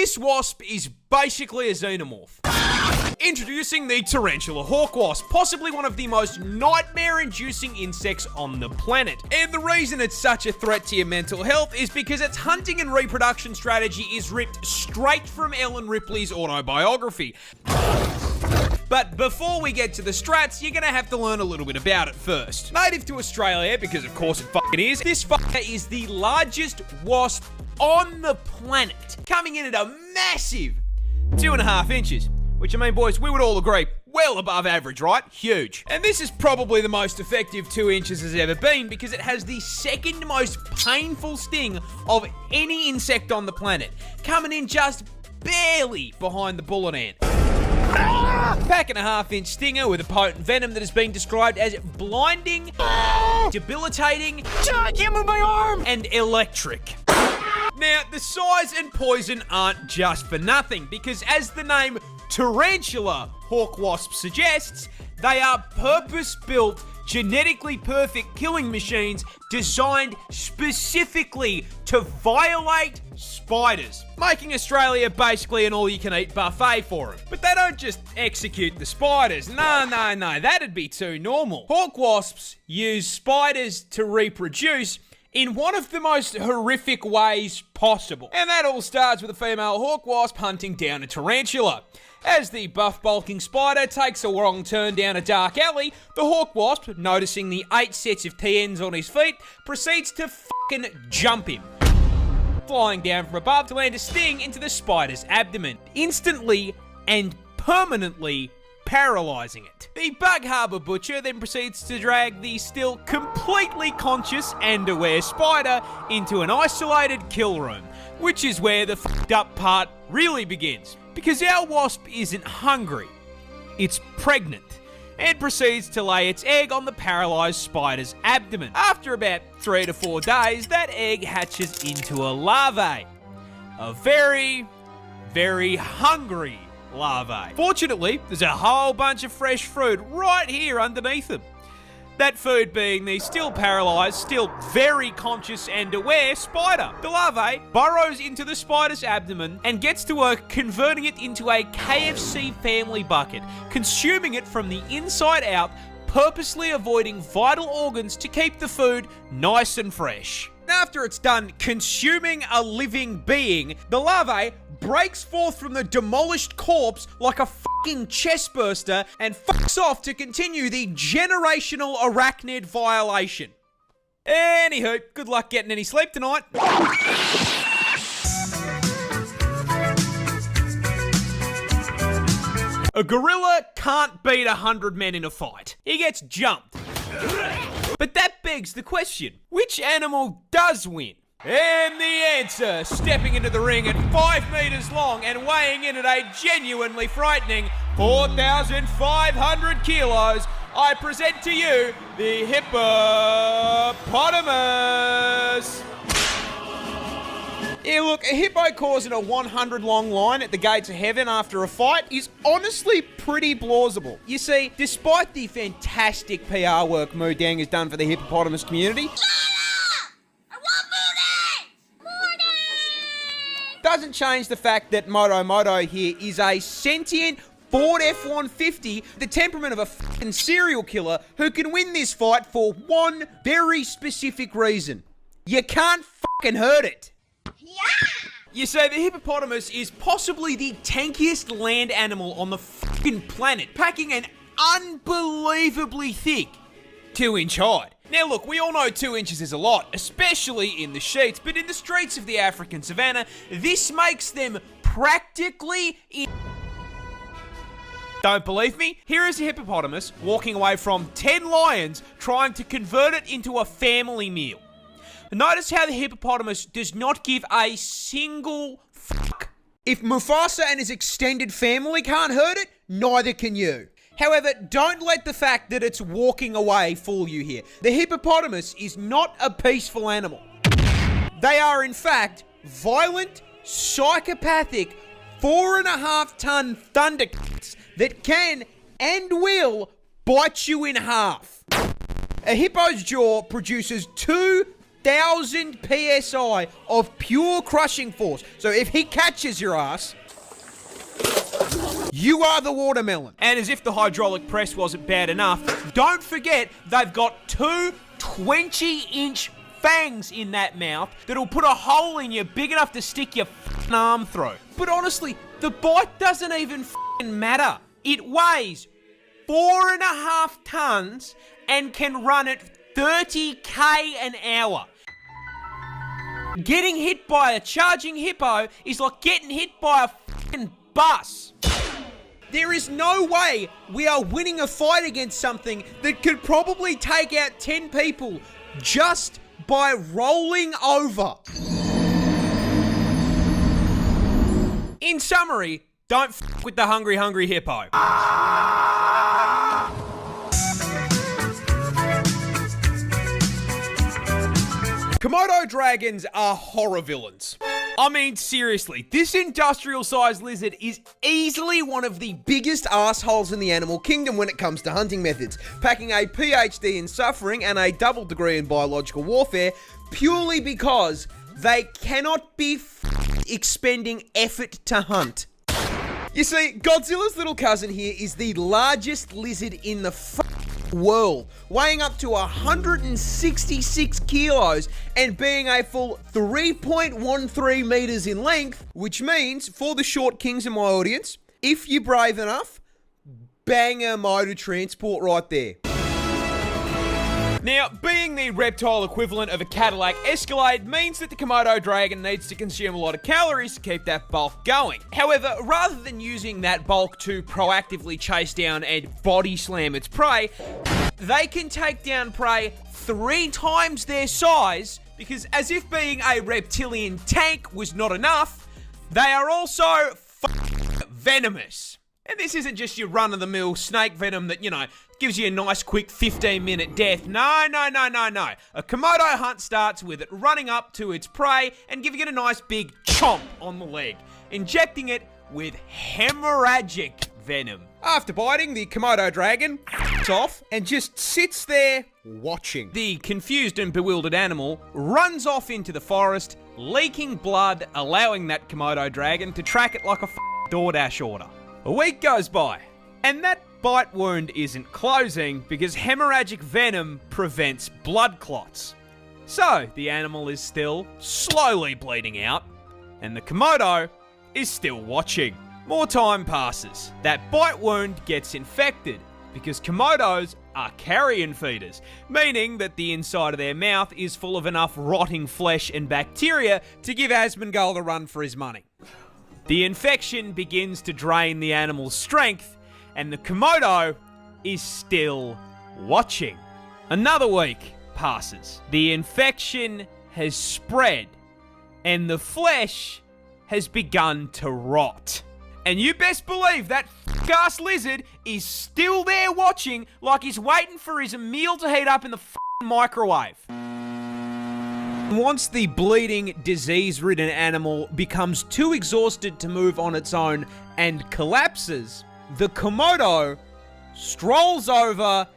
This wasp is basically a xenomorph. Introducing the tarantula hawk wasp, possibly one of the most nightmare-inducing insects on the planet. And the reason it's such a threat to your mental health is because its hunting and reproduction strategy is ripped straight from Ellen Ripley's autobiography. But before we get to the strats, you're gonna have to learn a little bit about it first. Native to Australia, because of course it fucking is, this fucker is the largest wasp on the planet, coming in at a massive 2.5 inches. Which, I mean, boys, we would all agree, well above average, right? Huge. And this is probably the most effective 2 inches has ever been because it has the second most painful sting of any insect on the planet, coming in just barely behind the bullet ant. Pack and a half-inch stinger with a potent venom that has been described as blinding, debilitating, and electric. Now, the size and poison aren't just for nothing, because as the name tarantula hawk wasp suggests, they are purpose-built, genetically perfect killing machines designed specifically to violate spiders, making Australia basically an all-you-can-eat buffet for them. But they don't just execute the spiders. No, that'd be too normal. Hawk wasps use spiders to reproduce in one of the most horrific ways possible. And that all starts with a female hawk wasp hunting down a tarantula. As the buff bulking spider takes a wrong turn down a dark alley, the hawk wasp, noticing the 8 sets of TNs on his feet, proceeds to fucking jump him, flying down from above to land a sting into the spider's abdomen, instantly and permanently paralyzing it. The Bug Harbour Butcher then proceeds to drag the still completely conscious and aware spider into an isolated kill room, which is where the fucked up part really begins. Because our wasp isn't hungry, it's pregnant, and proceeds to lay its egg on the paralysed spider's abdomen. After about 3 to 4 days, that egg hatches into a larvae. A very, very hungry larvae. Fortunately, there's a whole bunch of fresh fruit right here underneath them. That food being the still paralysed, still very conscious and aware spider. The larvae burrows into the spider's abdomen and gets to work converting it into a KFC family bucket, consuming it from the inside out, purposely avoiding vital organs to keep the food nice and fresh. After it's done consuming a living being, the larvae breaks forth from the demolished corpse like a fucking chestburster and fucks off to continue the generational arachnid violation. Anywho, good luck getting any sleep tonight. A gorilla can't beat 100 men in a fight. He gets jumped. But that begs the question, which animal does win? And the answer, stepping into the ring at 5 meters long and weighing in at a genuinely frightening 4,500 kilos, I present to you the hippopotamus. Yeah, look, a hippo causing a 100-long line at the gates of heaven after a fight is honestly pretty plausible. You see, despite the fantastic PR work Moodang has done for the hippopotamus community, doesn't change the fact that Moto here is a sentient Ford F-150, the temperament of a fucking serial killer who can win this fight for one very specific reason. You can't fucking hurt it. You say the hippopotamus is possibly the tankiest land animal on the fucking planet, packing an unbelievably thick 2-inch hide. Now look, we all know 2 inches is a lot, especially in the sheets, but in the streets of the African savannah, this makes them practically Don't believe me? Here is a hippopotamus walking away from 10 lions trying to convert it into a family meal. Notice how the hippopotamus does not give a single fuck. If Mufasa and his extended family can't hurt it, neither can you. However, don't let the fact that it's walking away fool you here. The hippopotamus is not a peaceful animal. They are, in fact, violent, psychopathic, 4.5-ton thundercats that can and will bite you in half. A hippo's jaw produces 2 1,000 psi of pure crushing force. So if he catches your ass, you are the watermelon. And as if the hydraulic press wasn't bad enough, don't forget they've got two 20-inch fangs in that mouth that'll put a hole in you big enough to stick your arm through. But honestly, the bite doesn't even matter. It weighs 4.5 tons and can run at 30k an hour. Getting hit by a charging hippo is like getting hit by a bus. There is no way we are winning a fight against something that could probably take out 10 people just by rolling over. In summary, don't with the hungry hippo. Komodo dragons are horror villains. I mean, seriously, this industrial-sized lizard is easily one of the biggest assholes in the animal kingdom when it comes to hunting methods, packing a PhD in suffering and a double degree in biological warfare purely because they cannot be expending effort to hunt. You see, Godzilla's little cousin here is the largest lizard in the world, weighing up to 166 kilos and being a full 3.13 meters in length, which means, for the short kings in my audience, if you're brave enough, bang a motor transport right there. Now, being the reptile equivalent of a Cadillac Escalade means that the Komodo dragon needs to consume a lot of calories to keep that bulk going. However, rather than using that bulk to proactively chase down and body slam its prey, they can take down prey 3 times their size because, as if being a reptilian tank was not enough, they are also venomous. And this isn't just your run-of-the-mill snake venom that, gives you a nice quick 15-minute death. No. A Komodo hunt starts with it running up to its prey and giving it a nice big chomp on the leg, injecting it with hemorrhagic venom. After biting, the Komodo dragon off and just sits there watching. The confused and bewildered animal runs off into the forest, leaking blood, allowing that Komodo dragon to track it like a DoorDash order. A week goes by, and that bite wound isn't closing because hemorrhagic venom prevents blood clots. So, the animal is still slowly bleeding out, and the Komodo is still watching. More time passes. That bite wound gets infected because Komodos are carrion feeders, meaning that the inside of their mouth is full of enough rotting flesh and bacteria to give Asmongold a run for his money. The infection begins to drain the animal's strength, and the Komodo is still watching. Another week passes. The infection has spread, and the flesh has begun to rot. And you best believe that ass lizard is still there watching like he's waiting for his meal to heat up in the microwave. Once the bleeding, disease-ridden animal becomes too exhausted to move on its own and collapses, the Komodo strolls over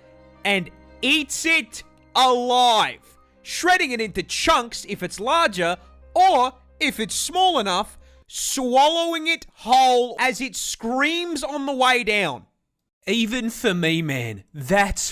and eats it alive, shredding it into chunks if it's larger, or if it's small enough, swallowing it whole as it screams on the way down. Even for me, man, that's